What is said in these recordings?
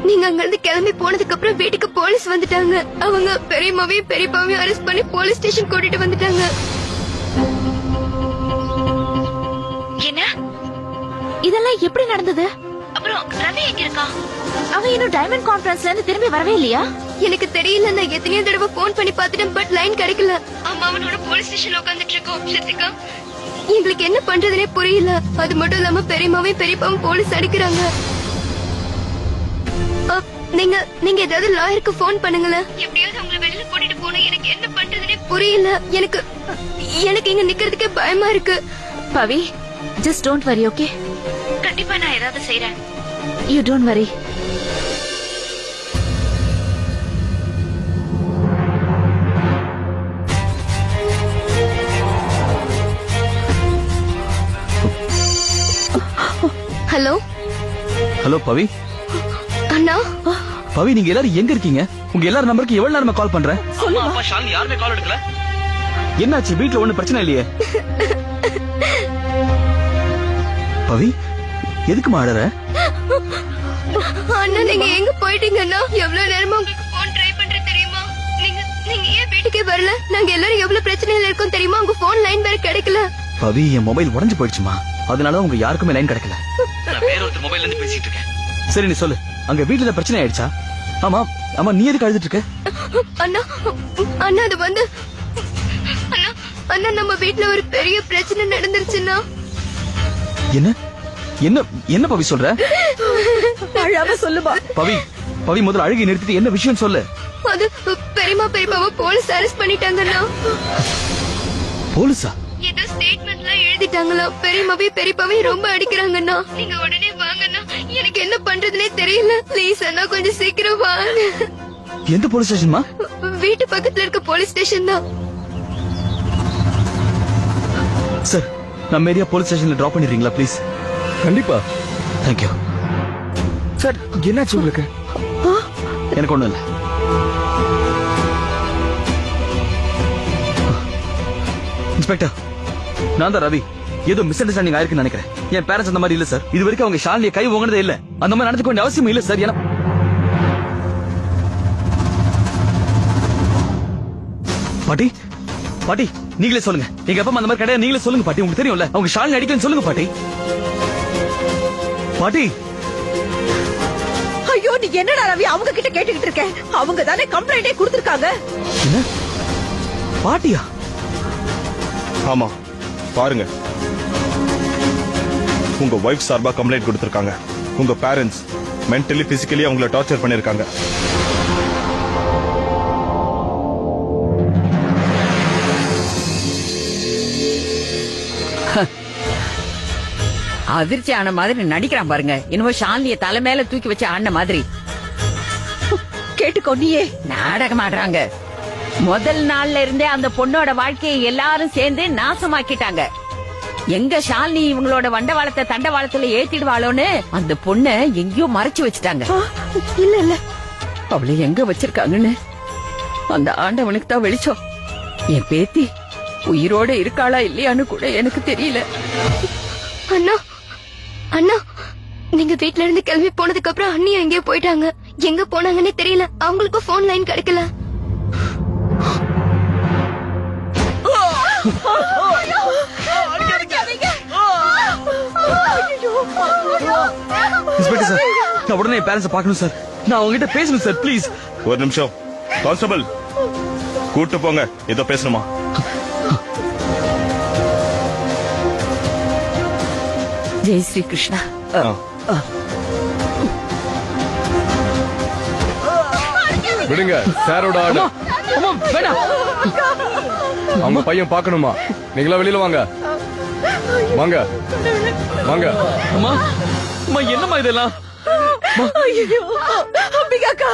நீங்க அங்க இருந்து கிளம்பி போனதுக்கு அப்புறம் வீட்டுக்கு போலீஸ் வந்துட்டாங்க. அவங்க பெரியம்மாவையும் பெரியப்பாவையும் அரெஸ்ட் பண்ணி போலீஸ் ஸ்டேஷன் கூட்டிட்டு வந்துட்டாங்க. என்ன இதெல்லாம் எப்படி நடந்தது? அப்புறம் ரவி எங்க இருக்கா? அவன் இன்னும் டைமண்ட் கான்ஃபரன்ஸ்ல இருந்து திரும்பி வரவே இல்லையா? எனக்கு தெரியல. நான் எத்தனையோ தடவை போன் பண்ணி பாத்துட்டேன், பட் லைன் கிடைக்கல. அம்மா அவனோட போலீஸ் ஸ்டேஷன்ல உட்காந்துட்டு இருக்கோம். ஸ்ருதிகா, எங்களுக்கு என்ன பண்றதுனே புரியல. அது மட்டும் இல்லாம பெரியம்மாவையும் பெரியப்பாவும் போலீஸ் அடிக்கிறாங்க. நீங்க நீங்க ஏதாவது லாயருக்கு போன் பண்ணுங்களேன். எப்படியாவது அவங்கள வெளியில கூட்டிட்டு போகணும். எனக்கு என்ன பண்றதுனே புரியல. எனக்கு இங்க நிக்கிறதுக்கே பயமா இருக்கு. Pavi, just don't worry, okay? கண்டிப்பா நான் ஏதாவது செய்றேன். You don't worry. Hello hello Pavi. அண்ணா, பவி, நீங்க எல்லாரும் எங்க இருக்கீங்க? உங்க எல்லாரும் நம்பருக்கு எவ்வளவு நேரமா கால் பண்றேன். யாருமே கால் எடுக்கல. என்னாச்சு? வீட்ல ஒண்ணு பிரச்சனை இல்லையே? பவி, எதுக்குமா அழற? அண்ணா, நீங்க எங்க போயிட்டீங்கன்னா? எவ்வளவு நேரமா உங்களுக்கு போன் ட்ரை பண்றேன் தெரியுமா? நீங்க ஏன் வீட்டுக்கே வரல? நாங்க எல்லாரும் எவ்வளவு பிரச்சனையில இருக்கோம் தெரியுமா? உங்க போன் லைன் வேற கிடைக்கல. பவி, என் மொபைல் உடைஞ்சு போயிடுச்சுமா. அதனால உங்க யாருக்குமே லைன் கிடைக்கல. நான் வேற ஒருத்தர் மொபைல்ல இருந்து பேசிட்டு இருக்கேன். சரி, நீ சொல்லு, அங்க வீட்டுல பிரச்சனை ஆயிடுச்சா? ஆமா ஆமா, நீ எதுக்கு அழுதுட்டு இருக்க? அண்ணா அண்ணா அது வந்து அண்ணா அண்ணா நம்ம வீட்டுல ஒரு பெரிய பிரச்சனை நடந்துருச்சுன்னா. என்ன என்ன என்ன பவி சொல்ற? அழாம சொல்லுமா. பவி பவி, முதல்ல அழுகி நிறுத்திட்டு என்ன விஷயம் சொல்லு. அது பெரியம்மா பெரியப்பாவை போலீஸ் அரெஸ்ட் பண்ணிட்டாங்கண்ணா. போலீஸா? ஏதோ ஸ்டேட்மெண்ட்ல எழுதிட்டாங்களா? பெரியம்மாவையும் பெரியப்பாவையும் ரொம்ப அடிக்கிறாங்கண்ணா. நீங்க உடனே வாங்கண்ணா. எனக்கு என்ன பண்றதுனே தெரியல. ப்ளீஸ் அண்ணா, கொஞ்சம் சீக்கிரம் வாங்க. எந்த போலீஸ் ஸ்டேஷன்மா? வீட்டு பக்கத்துல இருக்க போலீஸ் ஸ்டேஷன் தான். சார், நம்ம ஏரியா போலீஸ் ஸ்டேஷன்ல டிராப் பண்ணிடுறீங்களா ப்ளீஸ்? கண்டிப்பா. Thank you sir. என்னாச்சு உங்களுக்கு? எனக்கு ஒண்ணும் இல்ல. இன்ஸ்பெக்டர், நான் தான் ரவி. ஏதோ மிஸ் அண்டர்ஸ்டாண்டிங் ஆயிருக்குன்னு நினைக்கிறேன். என் பேரண்ட்ஸ் அந்த மாதிரி இல்ல சார். இது வரைக்கும் அவங்க ஷாலினியை கை ஓங்கினதே இல்ல. அந்த மாதிரி நடந்துக்க வேண்டிய அவசியம் இல்ல சார். பாட்டி பாட்டி, நீங்களே சொல்லுங்க. எங்க அப்பா அந்த மாதிரி கிடையாது. நீங்களே சொல்லுங்க பாட்டி. உங்களுக்கு தெரியும்ல, அவங்க ஷாலினி அடிக்கலன்னு சொல்லுங்க பாட்டி. பாட்டி. ஐயோ, நீ என்னடா ரவி அவங்க கிட்ட கேட்டுக்கிட்டு இருக்க? அவங்க தானே கம்ப்ளைண்டே கொடுத்திருக்காங்க. என்ன? பாட்டியா? ஆமா, பாருங்க. உங்க வைஃப் சார்பா கம்ப்ளைண்ட் கொடுத்திருக்காங்க. உங்க பேரண்ட்ஸ் மென்டலி பிசிக்கலி அவங்கள டார்ச்சர் பண்ணிருக்காங்க. அதிர்ச்சி ஆன மாதிரி நடிக்கிறான் பாருங்க. இன்னும் ஷாலினிய தலை மேல தூக்கி வச்ச ஆன மாதிரி. கேட்டுக்கொண்டியே நாடகம் ஆடுறாங்க. முதல் நாள்ல இருந்தே அந்த பொண்ணோட வாழ்க்கையை எல்லாரும் சேர்ந்து நாசமாக்கிட்டாங்க. எங்க ஷாலினி இவங்களோட வண்டவாளத்தை தண்டவாளத்துல ஏத்திடுவாளோன்னு அந்த பொண்ண எங்கேயோ மறைச்சு வச்சுட்டாங்க. இல்ல இல்ல, அவளை எங்க வச்சிருக்காங்கன்னு அந்த ஆண்டவனுக்கு தான் வெளிச்சம். என் பேத்தி உயிரோட இருக்காளா இல்லையான்னு கூட எனக்கு தெரியல. அண்ணா அண்ணா, நீங்க வீட்ல இருந்து கிளம்பி போனதுக்கு அப்புறம் அண்ணி எங்கேயோ போயிட்டாங்க. எங்க போனாங்கன்னே தெரியல. அவங்களுக்கு போன் லைன் கிடைக்கல. இன்ஸ்பெக்டர் சார், நான் உடனே என் பேரண்ட்ஸ் பார்க்கணும் சார். நான் அவங்க கிட்ட பேசணும் சார், ப்ளீஸ். ஒரு நிமிஷம். கான்ஸ்டபிள், கூட்டு போங்க. ஏதோ பேசணுமா? ஜெய் ஸ்ரீ கிருஷ்ணா. விடுங்க, சாரோட ஆர்டர். வேணாம், அவங்க பையன் பார்க்கணுமா? நீங்களா வெளியில வாங்க. வாங்க வாங்க. அம்மா அம்மா, என்னம்மா இதெல்லாம்? அம்பிகாக்கா,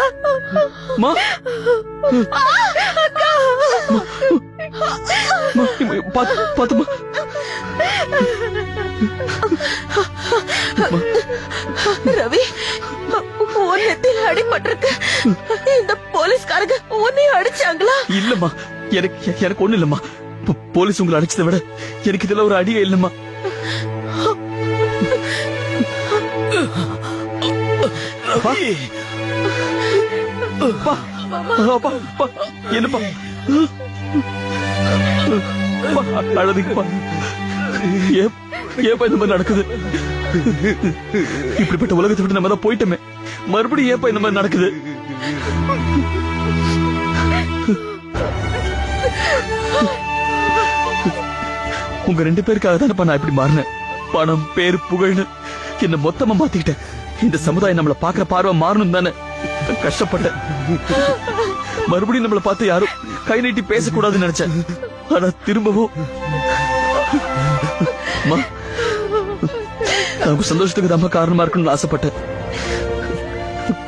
அம்மா பாத்துமா. ரவி, உன்னத்தில் அடிபட்டிருக்கு. இந்த போலீஸ்காரங்க உன்னையும் அடிச்சாங்களா? இல்லம்மா, எனக்கு ஒண்ணு இல்லம்மா. போலீஸ் உங்களை அடிச்சதை விட எனக்கு இதுல ஒரு அடியே இல்லம்மா. அப்பா, அப்பா, அப்பா, என்னப்பா அப்பா, அழாதீங்கப்பா. ஏப்பா இந்த மாதிரி நடக்குது? இப்படிப்பட்ட உலகத்தை விட்டு நம்ம தான் போயிட்டோமே, மறுபடியும் ஏப்பா இந்த மாதிரி நடக்குது? உங்க 2 பேருக்காக தானப்பா நான் இப்படி மாறினேன். பணம், பேரு, புகழ்னு என்ன மொத்தமா மாத்திக்கிட்டேன். இந்த சமுதாயம் நம்மள பாக்குற பார்வை மாறணும் தானே கஷ்டப்பட்டேன். மறுபடியும் நம்மள பார்த்து யாரும் கை நீட்டி பேசக்கூடாதுன்னு நினைச்சேன். ஆனா திரும்பவும் அம்மா, அவங்க சந்தோஷத்துக்கு தான் காரணமா இருக்கணும்னு ஆசைப்பட்டேன்,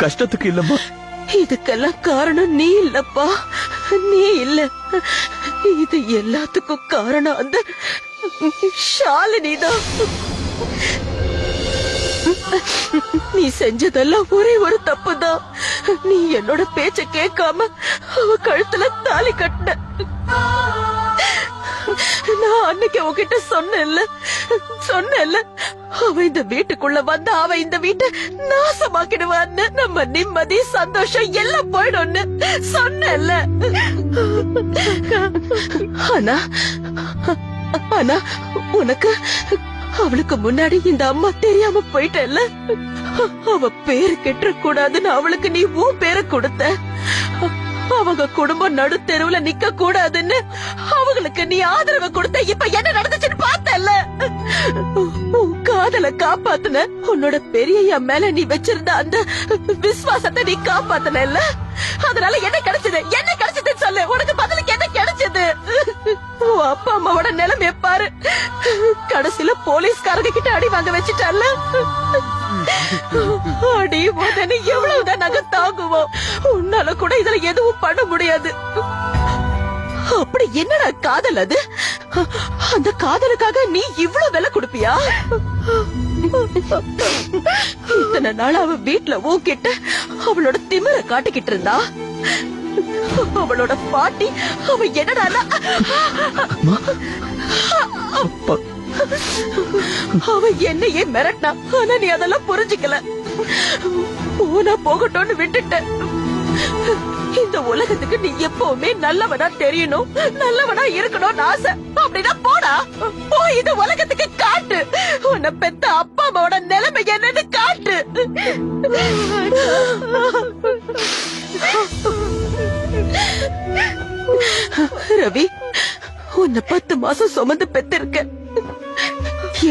கஷ்டத்துக்கு இல்லம்மா. இதுக்கெல்லாம் காரணம் நீ இல்லப்பா, நீ இல்ல. இது எல்லாத்துக்கும் காரணம் அந்த ஷாலினிதான். நீ செஞ்சதெல்லாம் ஒரே ஒரு தப்புதான். நீ என்னோட பேச்ச கேட்காம அவ கழுத்துல தாலி கட்டின. நான் அன்னைக்கு உன்கிட்ட சொன்னேன்ல, அவ இந்த வீட்டுக்குள்ள வந்தா அவ இந்த வீட்டை நாசமாக்கிடுவான்னு, நம்ம நிம்மதி சந்தோஷம் எல்லாம் போயிடும்னு சொன்னேன்ல. ஆனா ஆனா உனக்கு அவளுக்கு முன்னாடி இந்த அம்மா தெரியாம போயிட்டல்ல. அவ பேரு கெட்ட கூடாதுன்னு அவளுக்கு நீ உன் பேரை கொடுத்த. அவங்க குடும்பம் நடு தெருவுல நிக்க கூடாதுன்னு அவங்களுக்கு நீ ஆதரவு கொடுத்த. இப்ப என்ன நடந்துச்சுன்னு பார்த்தல. உன் காதலை காப்பாத்துன. உன்னோட பெரியய்யா மேல நீ வச்சிருந்த அந்த விசுவாசத்தை நீ காப்பாத்துன. அதனால என்ன கிடைச்சது சொல்லு. உனக்கு பதிலுக்கு என்ன கிடைச்சது? உன் அப்பா அம்மாவோட நிலைமைய பாரு. கடைசியில போலீஸ்காரங்க கிட்ட அடி வாங்க வச்சுட்டல்ல. அடி உடனே எவ்வளவுதான் நாங்க தாங்குவோம். உன்னால கூட இதுல எதுவும் பண்ண முடியாது. அப்படி என்னடா காதல் அது? அந்த காதலுக்காக நீ இவ்வளவு விலை கொடுப்பியா? இத்தனை நாள் அவ வீட்டுல உன்கிட்ட அவளோட திமிர காட்டிக்கிட்டு இருந்தா. அவளோட பாட்டி அவ என்னடா அவ என்னையே மிரட்டினா. ஆனா நீ அதெல்லாம் புரிஞ்சுக்கல. போனா போகட்டும்னு விட்டுட்ட. இந்த உலகத்துக்கு நீ எப்பவுமே நல்லவனா தெரியணும், நல்லவனா இருக்கணும்னு ஆசை. அப்படின்னா போடா, போய் இந்த உலகத்துக்கு காட்டு. உன்னை பெத்த அப்பா அம்மாவோட நிலைமை என்னன்னு காட்டு. ரவி, உன்னை 10 மாசம் சுமந்து பெத்திருக்க.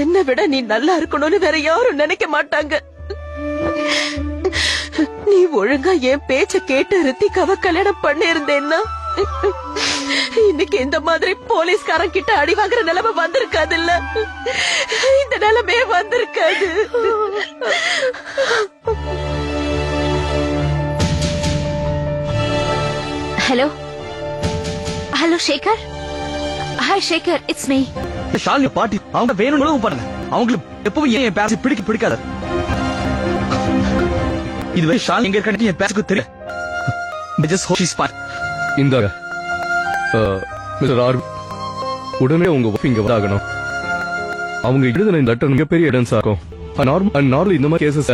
என்னை விட நீ நல்லா இருக்கணும்னு வேற யாரும் நினைக்க மாட்டாங்க. நீ ஒழுங்கா என் பேச்ச கேட்டு ரித்திகாவ கல்யாணம் பண்ணி இருந்தேன்னா இன்னைக்கு இந்த மாதிரி போலீஸ்காரன் கிட்ட அடி வாங்குற நிலைமை வந்திருக்காது. இல்ல, இந்த நிலைமே வந்திருக்காது. Hello Sekar. Hi Sekar, it's me. Shalini பாட்டி அவங்க வேணும்னு பாருங்க. அவங்களுக்கு எப்பவும் என் பேச பிடிக்காது. இதுவே ஷாலினி எங்க இருக்க என் பேசுக்கு தெரியும். இந்த மிஸ்டர் ஆர், உடனே உங்க ஒய்ஃப் இங்க வந்தாகணும். அவங்க எழுதின இந்த லெட்டர் மிகப்பெரிய எவிடன்ஸ் ஆகும். நார்மல் இந்த மாதிரி கேசஸ்.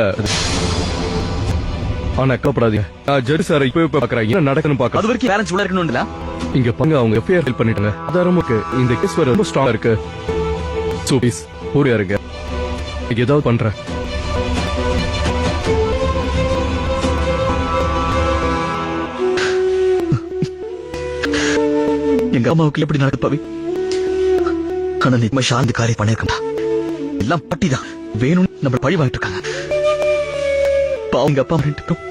ஆனா கவலைப்படாதீங்க, நான் ஜட்ஜ் சார் இப்பவே பாக்குறேன். என்ன நடக்குன்னு பாக்க. அது வரைக்கும் பேரண்ட்ஸ் உள்ள இருக்கணும்ல. இங்க பங்க அவங்க எஃப்ஐஆர் ஃபைல் பண்ணிட்டாங்க. ஆதாரமுக்கு இந்த கேஸ் வேற ரொம்ப ஸ்ட்ராங்கா இருக்கு. சோ ப்ளீஸ் ஊரியா இருங்க. ஏதாவது பண்றேன். எங்க அம்மாவுக்கு எப்படி நடக்குது பவி? ஆனா நீ சாந்தி காரியம் பண்ணிருக்கா. எல்லாம் பட்டிதான் வேணும் நம்ம பழி வாங்கிட்டு இருக்காங்க. அவங்க அப்பா பண்ணிட்டு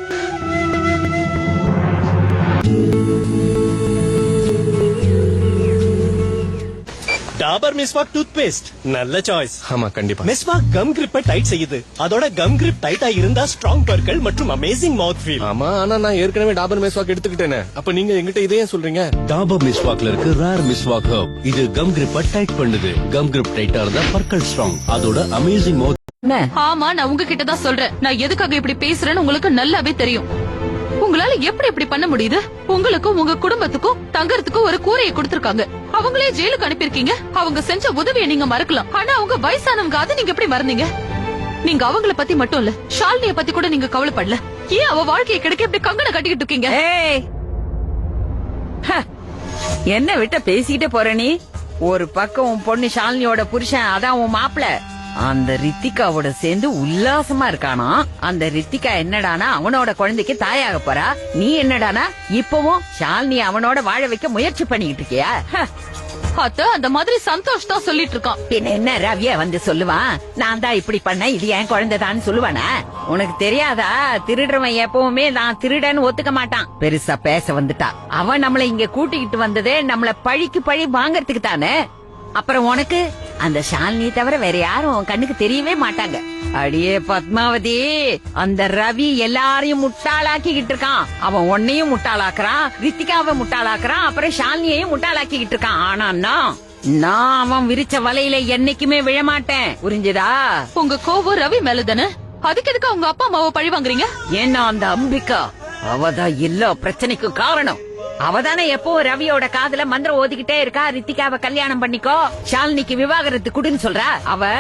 டாபர் மிஸ்வாக் டூத் பேஸ்ட் நல்ல சாய்ஸ். ஆமா கண்டிப்பா. மிஸ்வாக் கம் கிரிப்பை டைட் செய்யுது. அதோட கம் கிரிப் டைட்டா இருந்தா ஸ்ட்ராங் பற்கள் மற்றும் அமேசிங் மவுத் ஃபீல். ஆமா, ஆனா நான் ஏற்கனவே டாபர் மிஸ்வாக் எடுத்துக்கிட்டேனே. அப்ப நீங்க எங்கிட்ட இதே சொல்றீங்க? டாபர் மிஸ்வாக்ல இருக்கு ரேர் மிஸ்வாக் ஹர்ப். இது கம் கிரிப்பை டைட் பண்ணுது. கம் கிரிப் டைட்டா இருந்தா பற்கள் ஸ்ட்ராங். அதோட அமேசிங் மவுத். ஆமா, நான் உங்ககிட்ட தான் சொல்றேன். நான் எதுக்காக இப்படி பேசுறேன்னு உங்களுக்கு நல்லாவே தெரியும். உங்களால எப்படி பண்ண முடியுது? உங்களுக்கும் உங்க குடும்பத்துக்கும் தங்கறதுக்கும் ஒரு கூரையை கொடுத்திருக்காங்க. அவங்களே ஜெயிலுக்கு அனுப்பியிருக்கீங்க. அவங்க செஞ்ச உதவியை நீங்க மறக்கலாம். ஆனா அவங்க வயசானவங்க, அதை நீங்க எப்படி மறந்தீங்க? நீங்க அவங்கள பத்தி மட்டும் இல்ல ஷாலினிய பத்தி கூட நீங்க கவலைப்படல. ஏன் அவ வாழ்க்கையை கிடைக்க இப்படி கங்கண கட்டிக்கிட்டு இருக்கீங்க? ஏய், ஹ, என்ன விட்ட பேசிக்கிட்டே போற நீ? ஒரு பக்கம் உன் பொண்ணு ஷாலினியோட புருஷன் அதான் உன் மாப்பிள அந்த ரித்திகாவோட சேர்ந்து உல்லாசமா இருக்கானா. அந்த ரித்திகா என்னடானா அவனோட குழந்தைக்கு தாயாக போறா. நீ என்னடானா இப்பவும் ஷாலினி அவனோட வாழ வைக்க முயற்சி பண்ணிக்கிட்டு இருக்கியா? ஹ, அத்த அந்த மாதிரி சந்தோஷ் தான் சொல்லிட்டு இருக்கான். பின்ன என்ன ரவியா வந்து சொல்லுவான், நான் தான் இப்படி பண்ண இது என் குழந்தைதான் சொல்லுவானா? உனக்கு தெரியாதா, திருடுறவன் எப்பவுமே நான் திருடன்னு ஒத்துக்க மாட்டான். பெருசா பேச வந்துட்டா. அவன் நம்மள இங்க கூட்டிக்கிட்டு வந்ததே நம்மள பழிக்கு பழி வாங்கறதுக்கு தானே. அப்புறம் உனக்கு அந்த ஷாலினி தவிர வேற யாரும் உன் கண்ணுக்கு தெரியவே மாட்டாங்க. அடியே பத்மாவதி, அந்த ரவி எல்லாரையும் முட்டாளாக்கிக்கிட்டு இருக்கான். அவன் உன்னையும் முட்டாளாக்குறான், ரித்திகாவை முட்டாளாக்குறான், அப்புறம் ஷாலினியையும் முட்டாளாக்கிக்கிட்டு இருக்கான். ஆனா நான் அவன் விரிச்ச வலையில என்னைக்குமே விழமாட்டேன். புரிஞ்சுதா? உங்க கோவம் ரவி மேல தானே, அதுக்கு எதுக்கு அவங்க அப்பா அம்மாவை பழி வாங்குறீங்க? ஏன்னா அந்த அம்பிகா அவதான் எல்லா பிரச்சனைக்கும் காரணம். அவதானே எப்போ ரவியோட காதுல மந்திரம் ஓதிக்கிட்டே இருக்கா, ரித்திகாவை கல்யாணம் பண்ணிக்கோ, ஷாலினிக்கு விவாகரத்து குடுன்னு சொல்றா. அவ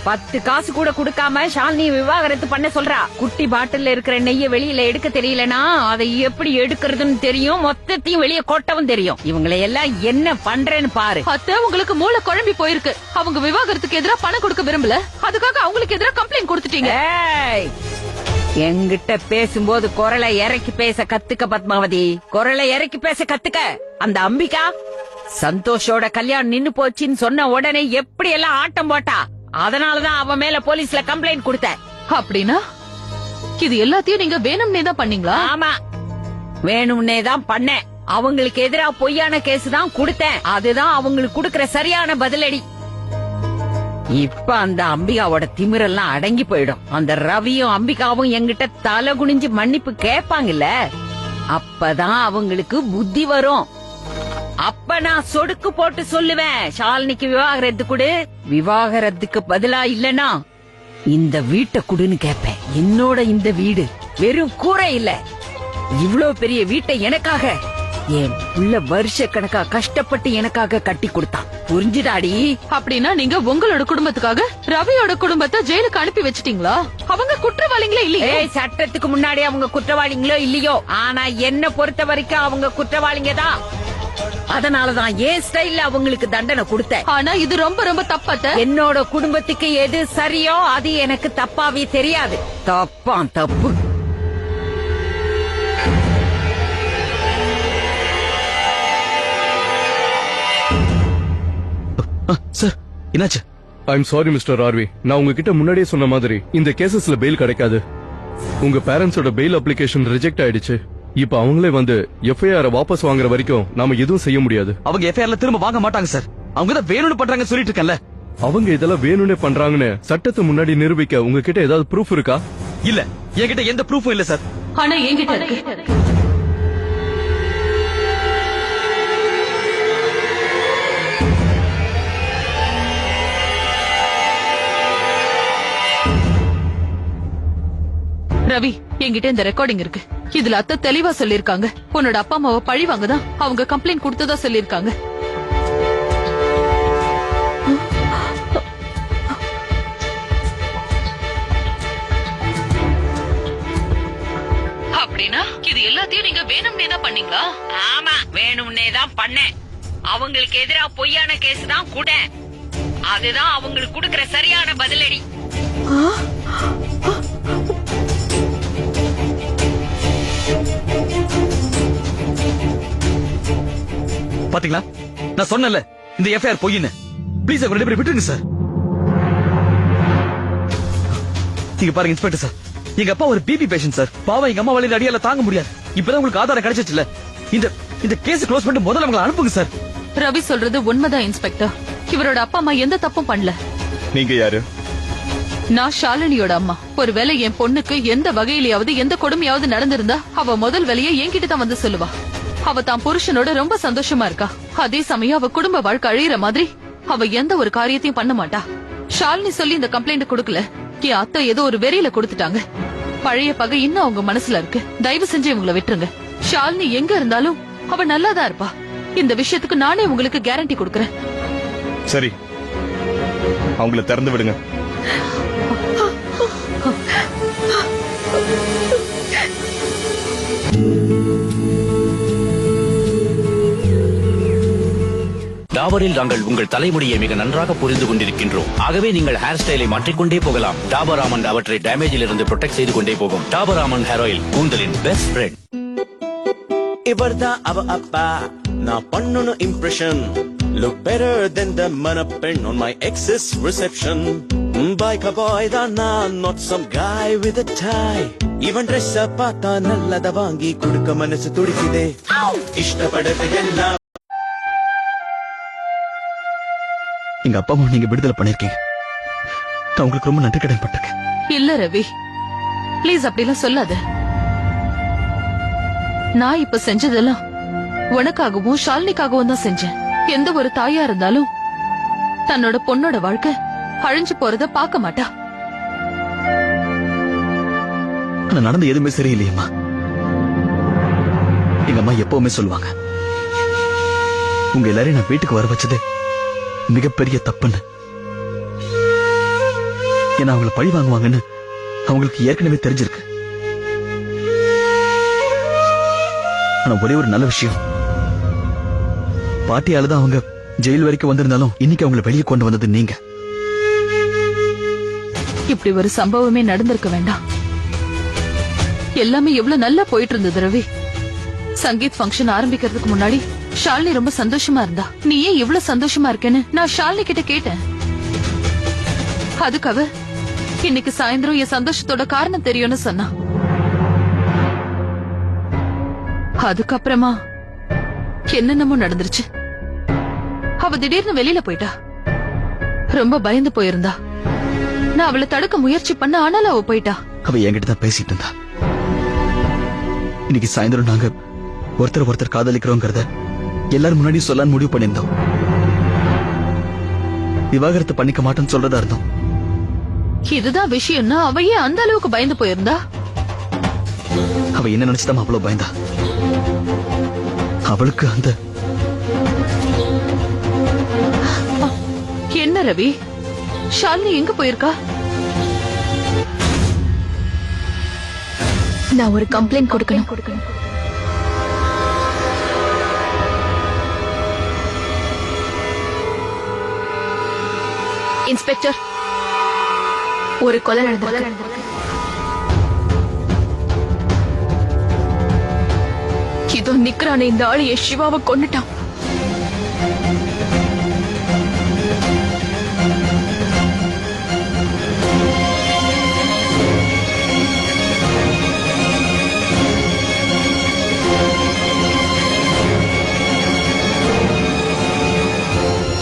10 காசு கூட கொடுக்காம ஷாலினி விவாகரத்து பண்ண சொல்றா. குட்டி பாட்டில்ல இருக்கிற நெய்ய வெளியில எடுக்க தெரியலனா அதை எப்படி எடுக்கிறதுன்னு தெரியும், மொத்தத்தையும் வெளியே கொட்டவும் தெரியும். இவங்களை எல்லாம் என்ன பண்றேன்னு பாரு. அத்தை உங்களுக்கு மூளை குழம்பி போயிருக்கு. அவங்க விவாகரத்துக்கு எதிரா பணம் கொடுக்க விரும்பல, அதுக்காக அவங்களுக்கு எதிரா கம்ப்ளைண்ட் கொடுத்துட்டீங்க. ஏய், என்கிட்ட பேசும்போது குரலை இறக்கி பேச கத்துக்க பத்மாவதி, குரலை இறக்கி பேச கத்துக்க. அந்த அம்பிகா சந்தோஷோட கல்யாணம் நின்னு போச்சுன்னு சொன்ன உடனே எப்படி எல்லாம் ஆட்டம் போட்டா. அதனாலதான் அவன் மேல போலீஸ்ல கம்ப்ளைண்ட் கொடுத்தேன். அப்படின்னா இது எல்லாத்தையும் நீங்க வேணும்னே தான் பண்ணீங்களா? ஆமா, வேணும்னே தான் பண்ணேன். அவங்களுக்கு எதிரா பொய்யான கேஸ் தான் கொடுத்தேன். அதுதான் அவங்களுக்கு கொடுக்கற சரியான பதிலடி. இப்ப அந்த அம்பிகாவோட திமிரெல்லாம் அடங்கி போயிடும். அந்த ரவியும் அம்பிகாவும் என்கிட்ட தலை குனிஞ்சு மன்னிப்பு கேட்பாங்கல்ல, அப்பதான் அவங்களுக்கு புத்தி வரும். அப்ப நான் சொடுக்கு போட்டு சொல்லுவேன், ஷாலினிக்கு விவாகரத்து கொடு, விவாகரத்துக்கு பதிலா இல்லனா இந்த வீட்டை குடுன்னு கேட்பேன். என்னோட இந்த வீடு வெறும் கூரை இல்ல, இவ்ளோ பெரிய வீட்டை எனக்காக என் புள்ள வருஷ கணக்கா கஷ்டப்பட்டு எனக்காக கட்டி கொடுத்தான். புரிஞ்சுதாடி? அப்படின்னா நீங்க உங்களோட குடும்பத்துக்காக ரவியோட குடும்பத்தை ஜெயிலுக்கு அனுப்பி வச்சிட்டீங்களா? அவங்க குற்றவாளிங்களே இல்லையே. சட்டத்துக்கு முன்னாடி அவங்க குற்றவாளிங்களோ இல்லையோ, ஆனா என்ன பொறுத்த வரைக்கும் அவங்க குற்றவாளிங்க தான். அதனாலதான் ஏன் ஸ்டைல்ல அவங்களுக்கு தண்டனை கொடுத்தேன். ஆனா இது ரொம்ப ரொம்ப தப்பாத்த. என்னோட குடும்பத்துக்கு எது சரியோ அது எனக்கு தப்பாவே தெரியாது. தப்பு. சார் என்னாச்சு? ஐம் சாரி மிஸ்டர் ஆர்வி, நான் உங்ககிட்ட முன்னாடியே சொன்ன மாதிரி இந்த கேசஸ்ல பெயில் கிடைக்காது. உங்க பேரண்ட்ஸோட பெயில் அப்ளிகேஷன் ரிஜெக்ட் ஆயிடுச்சு. இப்ப அவங்களே வந்து எஃப்ஐஆர் வாபஸ் வாங்குற வரைக்கும் நாம எதுவும் செய்ய முடியாது. அவங்க எஃப்ஐஆர்ல திரும்ப வாங்க மாட்டாங்க சார். அவங்க தான் வேணும்னு பண்றாங்க சொல்லிட்டு இருக்கேன்ல. அவங்க இதெல்லாம் வேணும்னே பண்றாங்கன்னு சட்டத்தை முன்னாடி நிரூபிக்க உங்ககிட்ட ஏதாவது ப்ரூஃப் இருக்கா? இல்ல, என்கிட்ட எந்த ப்ரூஃபும் இல்ல சார். ஆனா என்கிட்ட இருக்கு. ரவி, என்கிட்ட இந்த ரெக்கார்டிங் இருக்கு. இதுல அத்தை தெளிவா சொல்லிருக்காங்க, உன்னோட அப்பா அம்மாவை பழி வாங்கதான் அவங்க கம்ப்ளைண்ட் கொடுத்ததா சொல்லிருக்காங்க. அப்படின்னா இது எல்லாத்தையும் நீங்க வேணும்னே தான் பண்ணீங்களா? ஆமா, வேணும்னே தான் பண்ணேன். அவங்களுக்கு எதிரா பொய்யான கேஸ் தான் கூட, அதுதான் அவங்களுக்கு கொடுக்கற சரியான பதிலடி. பாத்தீங்களா, நான் சொன்னல இந்த எஃப்ஐஆர் பொய்ன்னு. ப்ளீஸ் அவங்க 2 பேரும் விட்டுருங்க சார். நீங்க பாருங்க இன்ஸ்பெக்டர் சார், எங்க அப்பா ஒரு பிபி பேஷண்ட் சார். பாவம் எங்க அம்மா வழியில அடியால தாங்க முடியாது. இப்பதான் உங்களுக்கு ஆதாரம் கிடைச்சிச்சுல, இந்த கேஸ் க்ளோஸ் பண்ணிட்டு முதல்ல அவங்களை அனுப்புங்க சார். ரவி சொல்றது உண்மைதான் இன்ஸ்பெக்டர். இவரோட அப்பா அம்மா எந்த தப்பும் பண்ணல. நீங்க யாரு? நான் ஷாலினியோட அம்மா. ஒருவேளை என் பொண்ணுக்கு எந்த வகையிலயாவது எந்த கொடுமையாவது நடந்திருந்தா அவ முதல் வேலையை என்கிட்ட தான் வந்து சொல்லுவா. அவ தான் புருஷனோட ரொம்ப சந்தோஷமா இருக்கா. அதே சமயம் அவ குடும்ப வாழ்க்கை அழியிற மாதிரி அவ எந்த ஒரு காரியத்தையும் பண்ண மாட்டா. ஷாலினி சொல்லி இந்த கம்ப்ளைண்ட் கொடுக்கல, என் அத்தை ஏதோ ஒரு வெறியில கொடுத்துட்டாங்க. பழைய பகை இன்னும் அவங்க மனசுல இருக்கு. தயவு செஞ்சு இவங்களை விட்டுருங்க. ஷாலினி எங்க இருந்தாலும் அவ நல்லாதான் இருப்பா. இந்த விஷயத்துக்கு நானே உங்களுக்கு கேரண்டி கொடுக்கறேன். சரி, அவங்கள திறந்து விடுங்க. டாபரில் நாங்கள் உங்கள் தலைமுடியை மிக நன்றாக புரிந்து கொண்டிருக்கின்றோம். ஆகவே நீங்கள் ஹேர் ஸ்டைலை மாற்றிக்கொண்டே போகலாம். டாபர் ஆமண்ட் அவற்றை டேமேஜில் இருந்து ப்ரொடெக்ட் செய்து கொண்டே போகும். டாபர் ஆமண்ட் ஹேர் ஆயில் கூந்தலின் பெஸ்ட் ஃப்ரெண்ட். இவர்தான் அவ அப்பா, நான் பண்ணணும் impression. Look better than the manapin on my ex's reception. Bike a boy தான் நான், not some guy with a tie. இவன் ட்ரெஸ் பார்த்தா நல்லத வாங்கி கொடுக்க மனசு துடிக்குதே. இஷ்டப்படது எல்லாம். எங்க அப்பாவும் நீங்க விடுதலை பண்ணிருக்கீங்க. நான் உங்களுக்கு ரொம்ப நன்றி கடன் பட்டிருக்கேன். இல்ல ரவி, ப்ளீஸ் அப்படிலாம் சொல்லாத. நான் இப்ப செஞ்சதெல்லாம் உனக்காகவும் ஷாலினிக்காகவும் தான் செஞ்சேன். எந்த ஒரு தாயா இருந்தாலும் தன்னோட பொண்ணோட வாழ்க்கை அழிஞ்சு போறத பார்க்க மாட்டா. ஆனா நடந்து எதுவுமே சரியில்லையம்மா. எங்க அம்மா எப்பவுமே சொல்லுவாங்க, உங்க எல்லாரையும் நான் வீட்டுக்கு வர வச்சது மிகப்பெரிய தப்புன்னு. ஏன்னா அவங்கள பழி வாங்குவாங்கன்னு அவங்களுக்கு ஏற்கனவே தெரிஞ்சிருக்கு. ஆனா ஒரே ஒரு நல்ல விஷயம், பாட்டியாலதான் அவங்க ஜெயில் வரைக்கும் வந்திருந்தாலும் இன்னைக்கு அவங்களை வெளியே கொண்டு வந்தது நீங்க. இப்படி ஒரு சம்பவமே நடந்திருக்க வேண்டாம். எல்லாமே எவ்வளவு நல்லா போயிட்டு இருந்தது ரவி. சங்கீத் ஃபங்க்ஷன் ஆரம்பிக்கிறதுக்கு முன்னாடி ஷாலினி ரொம்ப சந்தோஷமா இருந்தா. நீ ஏன் இவ்வளவு சந்தோஷமா இருக்கேன்னு நான் ஷாலினி கிட்ட கேட்டேன். அதுக்காக இன்னைக்கு சாயந்தரம் என் சந்தோஷத்தோட காரணம் தெரியும்னு சொன்னா. அதுக்கப்புறமா என்னென்னமோ நடந்துருச்சு. அவ திடீர்னு வெளியில போயிட்டா. ரொம்ப பயந்து போயிருந்தா. நான் அவளை தடுக்க முயற்சி பண்ண, ஆனாலும் அவ போயிட்டா. அவ என்கிட்ட தான் பேசிட்டு இருந்தா. இன்னைக்கு சாயந்தரம் நாங்க ஒருத்தர் காதலிக்கிறோங்கிறத எல்லாரும் முன்னாடி சொல்லலான்னு முடிவு பண்ணிருந்தோம். விவாகரத்து பண்ணிக்க மாட்டேன்னு சொல்றதா இருந்தோம். இதுதான் விஷயம்னா அவ ஏன் அந்த அளவுக்கு பயந்து போயிருந்தா? அவ என்ன நினைச்சுதான் அவ்வளவு பயந்தா? அவளுக்கு அந்த என்ன ரவி, ஷாலினி எங்க போயிருக்கா? நான் ஒரு கம்ப்ளைண்ட் கொடுக்கணும். இன்ஸ்பெக்டர், ஒரு கொலை நடந்திருக்கு. இதோ நிக்கிறானே இந்த ஆளு என் சிவாவை கொன்னுட்டான்.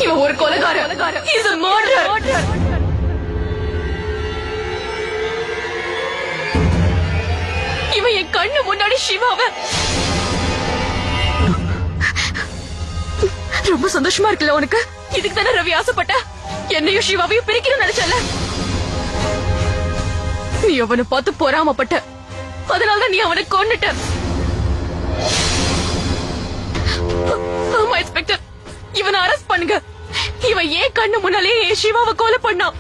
இவன் ஒரு கொலைகாரன். He's a murderer. இவன் என் கண்ணு முன்னாடி சிவாவை. ரொம்ப சந்தோஷமா இருக்குல்ல உனக்கு? இதுக்கு தானே ரவி ஆசைப்பட்ட? என்னையும் சிவாவையும் பிரிக்கணும்னு நினைச்சல. நீ அவனை பார்த்து பொறாமப்பட்ட, அதனாலதான் நீ அவனை கொன்னுட்ட. ஆமா இன்ஸ்பெக்டர், இவனை அரெஸ்ட் பண்ணுங்க. இவன் ஏன் கண்ணு முன்னாலே என் சிவாவை கொலை பண்ணான்.